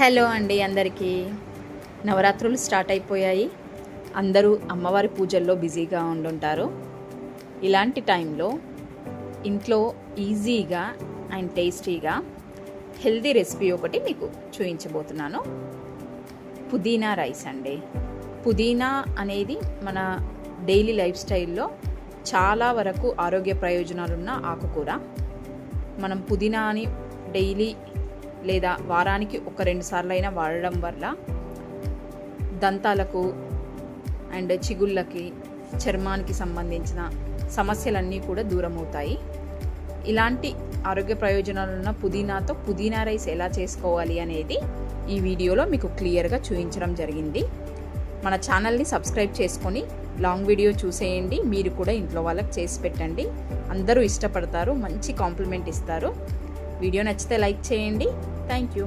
Hello అండి, అందరికీ నవరాత్రులు స్టార్ట్ అయిపోయాయి. అందరూ అమ్మవారి పూజల్లో బిజీగా ఉండుంటారు. ఇలాంటి టైంలో ఇంట్లో ఈజీగా అండ్ టేస్టీగా హెల్దీ రెసిపీ ఒకటి మీకు చూపించబోతున్నాను. పుదీనా రైస్ అండి. పుదీనా అనేది మన డైలీ లైఫ్ స్టైల్లో చాలా వరకు ఆరోగ్య ప్రయోజనాలున్న ఆకుకూర. మనం పుదీనాని డైలీ లేదా వారానికి 1-2 సార్లైనా వాడడం వల్ల దంతాలకు అండ్ చిగుళ్ళకి, చర్మానికి సంబంధించిన సమస్యలన్నీ కూడా దూరం అవుతాయి. ఇలాంటి ఆరోగ్య ప్రయోజనాలున్న పుదీనాతో పుదీనా రైస్ ఎలా చేసుకోవాలి అనేది ఈ వీడియోలో మీకు క్లియర్గా చూపించడం జరిగింది. మన ఛానల్ని సబ్స్క్రైబ్ చేసుకొని లాంగ్ వీడియో చూసేయండి. మీరు కూడా ఇంట్లో వాళ్ళకి చేసి పెట్టండి. అందరూ ఇష్టపడతారు, మంచి కాంప్లిమెంట్ ఇస్తారు. వీడియో నచ్చితే లైక్ చేయండి. Thank you.